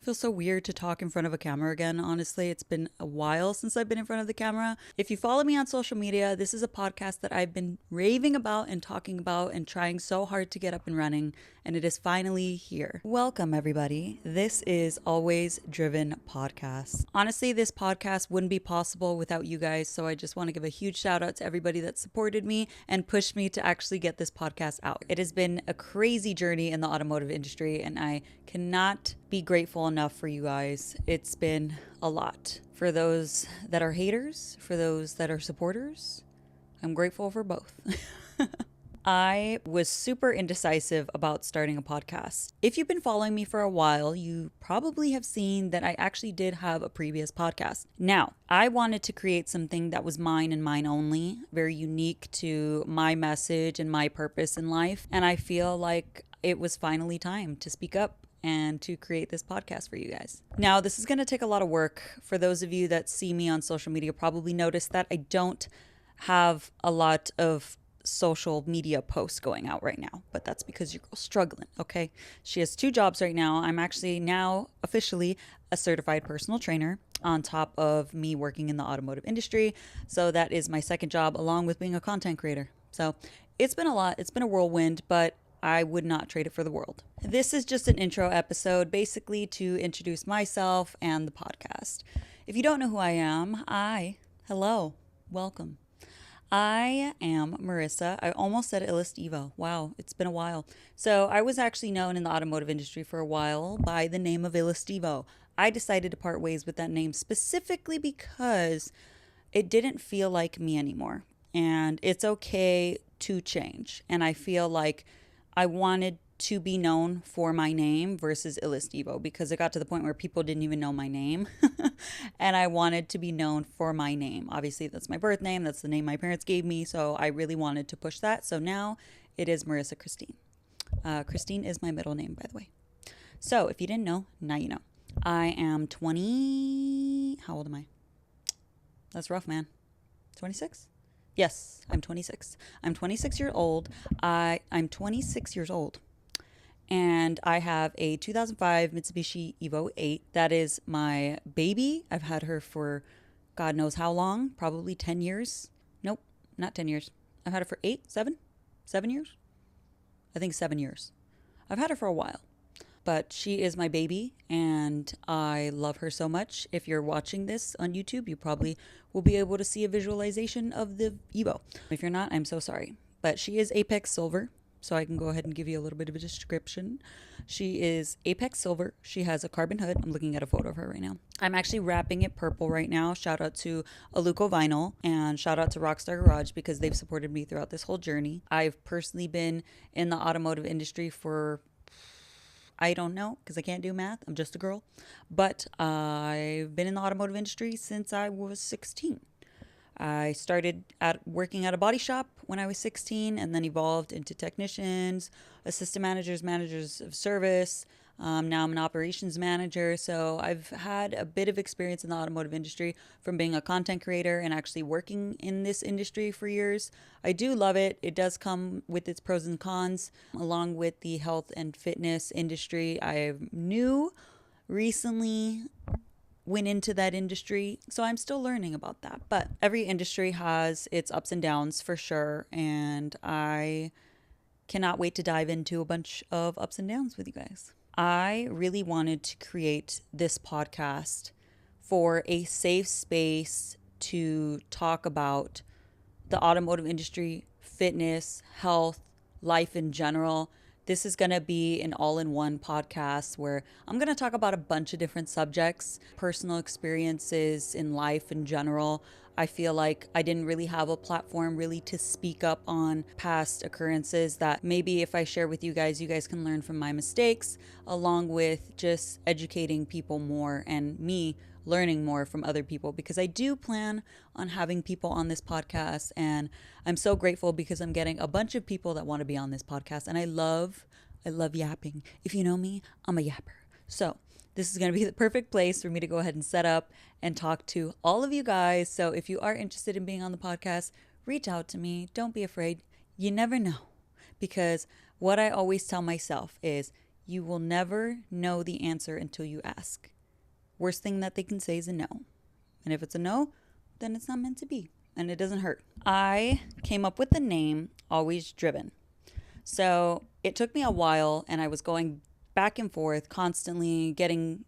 Feels so weird to talk in front of a camera again, honestly. It's been a while since I've been in front of the camera. If you follow me on social media, this is a podcast that I've been raving about and talking about and trying so hard to get up and running, and it is finally here. Welcome, everybody. This is Always Driven Podcast. Honestly, this podcast wouldn't be possible without you guys, so I just want to give a huge shout out to everybody that supported me and pushed me to actually get this podcast out. It has been a crazy journey in the automotive industry, and I cannot be grateful enough for you guys. It's been a lot. For those that are haters, for those that are supporters, I'm grateful for both. I was super indecisive about starting a podcast. If you've been following me for a while, you probably have seen that I actually did have a previous podcast. Now, I wanted to create something that was mine and mine only, very unique to my message and my purpose in life. And I feel like it was finally time to speak up and to create this podcast for you guys. Now, this is going to take a lot of work. For those of you that see me on social media, probably noticed that I don't have a lot of social media posts going out right now, but that's because your girl's struggling, okay? She has 2 jobs right now. I'm actually now officially a certified personal trainer on top of me working in the automotive industry. So that is my second job along with being a content creator. So it's been a lot. It's been a whirlwind, but I would not trade it for the world. This is just an intro episode, basically to introduce myself and the podcast. If you don't know who I am, hello, welcome. I am Marissa. I almost said Illustivo. Wow, it's been a while. So I was actually known in the automotive industry for a while by the name of Illustivo. I decided to part ways with that name specifically because it didn't feel like me anymore. And it's okay to change. And I feel like I wanted to be known for my name versus Illustivo because it got to the point where people didn't even know my name. And I wanted to be known for my name. Obviously, that's my birth name. That's the name my parents gave me. So I really wanted to push that. So now it is Marissa Christine. Christine is my middle name, by the way. So if you didn't know, now you know. I am 20. How old am I? That's rough, man. 26? Yes, I'm 26. I'm 26 years old. I'm 26 years old. And I have a 2005 Mitsubishi Evo 8. That is my baby. I've had her for God knows how long. Probably 10 years. Nope, not 10 years. I've had her for 7 years? I think 7 years. I've had her for a while. But she is my baby, and I love her so much. If you're watching this on YouTube, you probably will be able to see a visualization of the Evo. If you're not, I'm so sorry. But she is Apex Silver, so I can go ahead and give you a little bit of a description. She is Apex Silver. She has a carbon hood. I'm looking at a photo of her right now. I'm actually wrapping it purple right now. Shout out to Aluco Vinyl and shout out to Rockstar Garage because they've supported me throughout this whole journey. I've personally been in the automotive industry for, I don't know because I can't do math. I'm just a girl. But I've been in the automotive industry since I was 16. I started working at a body shop when I was 16 and then evolved into technicians, assistant managers, managers of service. Now I'm an operations manager. So I've had a bit of experience in the automotive industry from being a content creator and actually working in this industry for years. I do love it. It does come with its pros and cons, along with the health and fitness industry. I recently went into that industry, so I'm still learning about that. But every industry has its ups and downs for sure, and I cannot wait to dive into a bunch of ups and downs with you guys. I really wanted to create this podcast for a safe space to talk about the automotive industry, fitness, health, life in general. This is going to be an all-in-one podcast where I'm going to talk about a bunch of different subjects, personal experiences in life in general. I feel like I didn't really have a platform really to speak up on past occurrences that maybe if I share with you guys can learn from my mistakes, along with just educating people more and me learning more from other people, because I do plan on having people on this podcast, and I'm so grateful because I'm getting a bunch of people that want to be on this podcast, and I love yapping. If you know me, I'm a yapper. So this is going to be the perfect place for me to go ahead and set up and talk to all of you guys. So if you are interested in being on the podcast, reach out to me. Don't be afraid. You never know, because what I always tell myself is You will never know the answer until you ask. Worst thing that they can say is a no. And if it's a no, then it's not meant to be. And it doesn't hurt. I came up with the name Always Driven. So it took me a while, and I was going back and forth constantly getting,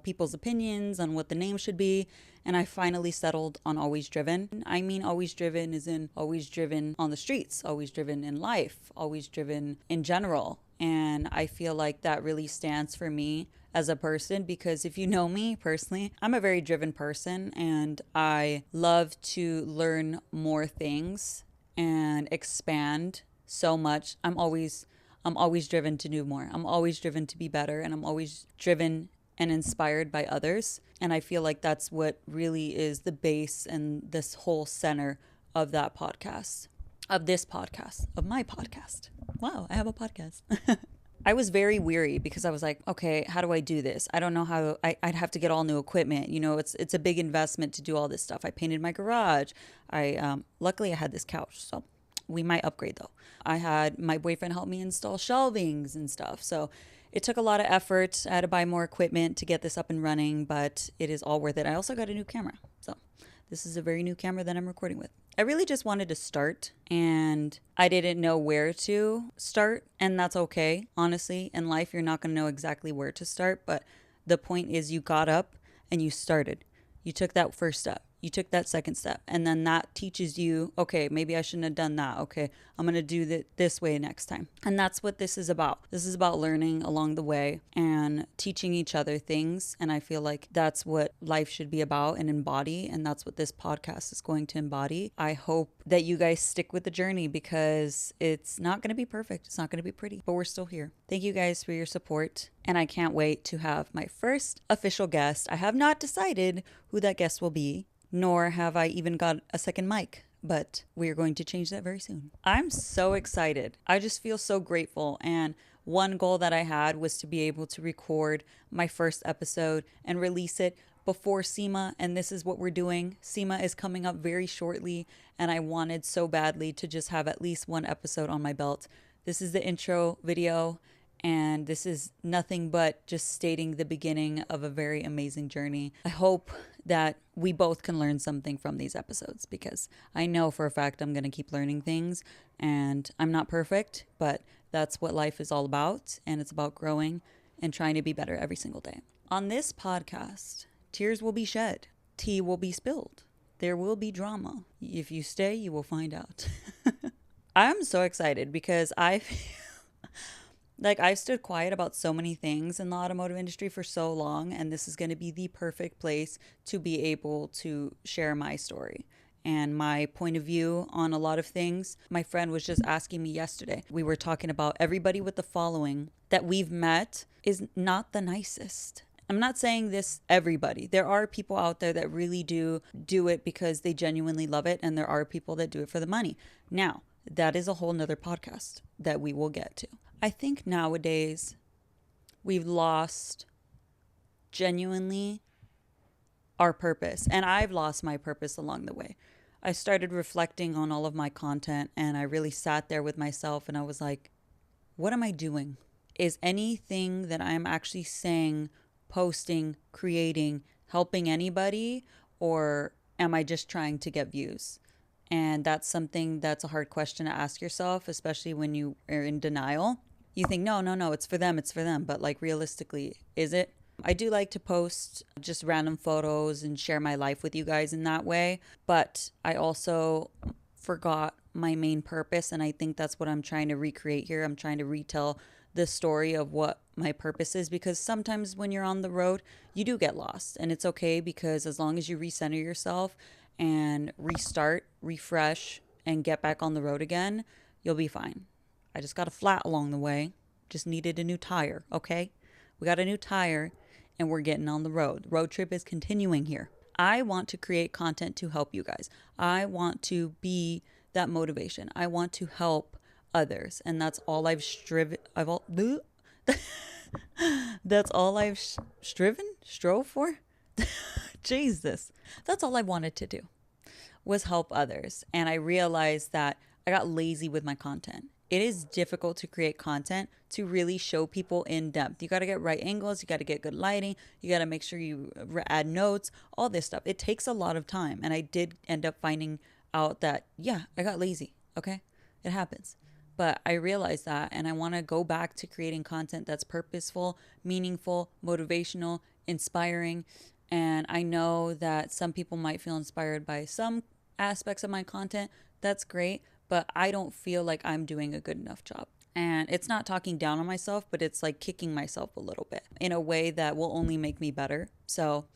people's opinions on what the name should be. And I finally settled on Always Driven. I mean, always driven is in always driven on the streets, always driven in life, always driven in general. And I feel like that really stands for me as a person, because if you know me personally, I'm a very driven person and I love to learn more things and expand so much. I'm always driven to do more. I'm always driven to be better, and I'm always driven and inspired by others. And I feel like that's what really is the base and this whole center of that podcast, of this podcast, of my podcast. Wow, I have a podcast. I was very weary because I was like, okay, how do I do this? I don't know how. I'd have to get all new equipment. It's a big investment to do all this stuff. I painted my garage. Luckily I had this couch, so we might upgrade though. I had my boyfriend help me install shelvings and stuff. So it took a lot of effort. I had to buy more equipment to get this up and running, but it is all worth it. I also got a new camera. So this is a very new camera that I'm recording with. I really just wanted to start, and I didn't know where to start, and that's okay. Honestly, in life, you're not going to know exactly where to start, but the point is you got up and you started. You took that first step. You took that second step, and then that teaches you, okay, maybe I shouldn't have done that. Okay, I'm going to do it this way next time. And that's what this is about. This is about learning along the way and teaching each other things. And I feel like that's what life should be about and embody. And that's what this podcast is going to embody. I hope that you guys stick with the journey, because it's not going to be perfect. It's not going to be pretty, but we're still here. Thank you guys for your support. And I can't wait to have my first official guest. I have not decided who that guest will be, nor have I even got a second mic, but we are going to change that very soon. I'm so excited. I just feel so grateful. And one goal that I had was to be able to record my first episode and release it before SEMA. And this is what we're doing. SEMA is coming up very shortly, and I wanted so badly to just have at least one episode on my belt. This is the intro video. And this is nothing but just stating the beginning of a very amazing journey. I hope that we both can learn something from these episodes, because I know for a fact I'm going to keep learning things, and I'm not perfect, but that's what life is all about. And it's about growing and trying to be better every single day. On this podcast, tears will be shed. Tea will be spilled. There will be drama. If you stay, you will find out. I'm so excited because I've stood quiet about so many things in the automotive industry for so long, and this is going to be the perfect place to be able to share my story and my point of view on a lot of things. My friend was just asking me yesterday. We were talking about everybody with the following that we've met is not the nicest. I'm not saying this everybody. There are people out there that really do it because they genuinely love it, and there are people that do it for the money. Now, that is a whole nother podcast that we will get to. I think nowadays we've lost genuinely our purpose, and I've lost my purpose along the way. I started reflecting on all of my content, and I really sat there with myself, and I was like, what am I doing? Is anything that I'm actually saying, posting, creating, helping anybody, or am I just trying to get views? And that's a hard question to ask yourself, especially when you are in denial. You think, no, it's for them. But realistically, is it? I do like to post just random photos and share my life with you guys in that way. But I also forgot my main purpose. And I think that's what I'm trying to recreate here. I'm trying to retell the story of what my purpose is, because sometimes when you're on the road, you do get lost. And it's okay, because as long as you recenter yourself and restart, refresh, and get back on the road again, you'll be fine. I just got a flat along the way. Just needed a new tire, okay? We got a new tire, and we're getting on the road. The road trip is continuing here. I want to create content to help you guys. I want to be that motivation. I want to help others, and that's all I've striven. That's all I've strove for. Jesus, that's all I wanted to do, was help others. And I realized that I got lazy with my content, it is difficult to create content to really show people in depth. You got to get right angles, you got to get good lighting, you got to make sure you add notes, all this stuff. It takes a lot of time. And I did end up finding out that, yeah, I got lazy. Okay. It happens. But I realized that, and I want to go back to creating content that's purposeful, meaningful, motivational, inspiring. And I know that some people might feel inspired by some aspects of my content. That's great. But I don't feel like I'm doing a good enough job. And it's not talking down on myself, but it's like kicking myself a little bit in a way that will only make me better. So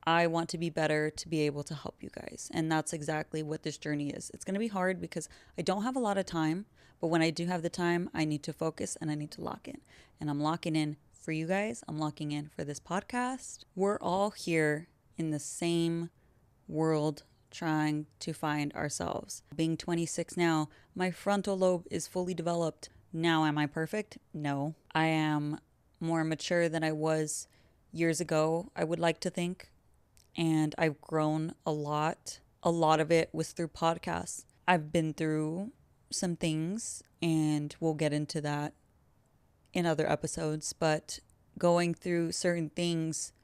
I want to be better to be able to help you guys. And that's exactly what this journey is. It's going to be hard because I don't have a lot of time, but when I do have the time, I need to focus and I need to lock in. And I'm locking in for you guys. I'm locking in for this podcast. We're all here in the same world trying to find ourselves. Being 26 now, my frontal lobe is fully developed. Now, am I perfect? No. I am more mature than I was years ago, I would like to think. And I've grown a lot. A lot of it was through podcasts. I've been through some things, and we'll get into that in other episodes. But going through certain things,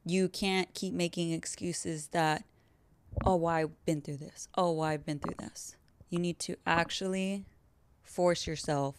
you can't keep making excuses that, oh, well, I've been through this. Oh, well, I've been through this. You need to actually force yourself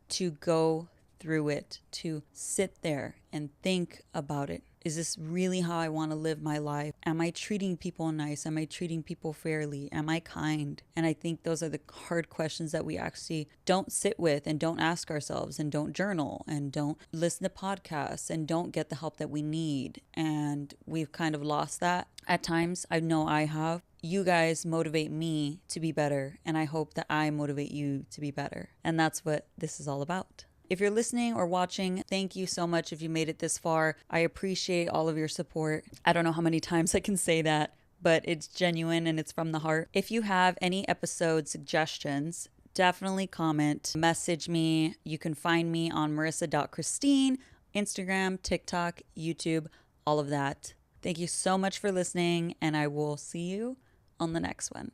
to go through it, to sit there and think about it. Is this really how I want to live my life? Am I treating people nice? Am I treating people fairly? Am I kind? And I think those are the hard questions that we actually don't sit with and don't ask ourselves and don't journal and don't listen to podcasts and don't get the help that we need. And we've kind of lost that at times. I know I have. You guys motivate me to be better, and I hope that I motivate you to be better. And that's what this is all about. If you're listening or watching, thank you so much if you made it this far. I appreciate all of your support. I don't know how many times I can say that, but it's genuine and it's from the heart. If you have any episode suggestions, definitely comment, message me. You can find me on marissa.christine, Instagram, TikTok, YouTube, all of that. Thank you so much for listening, and I will see you on the next one.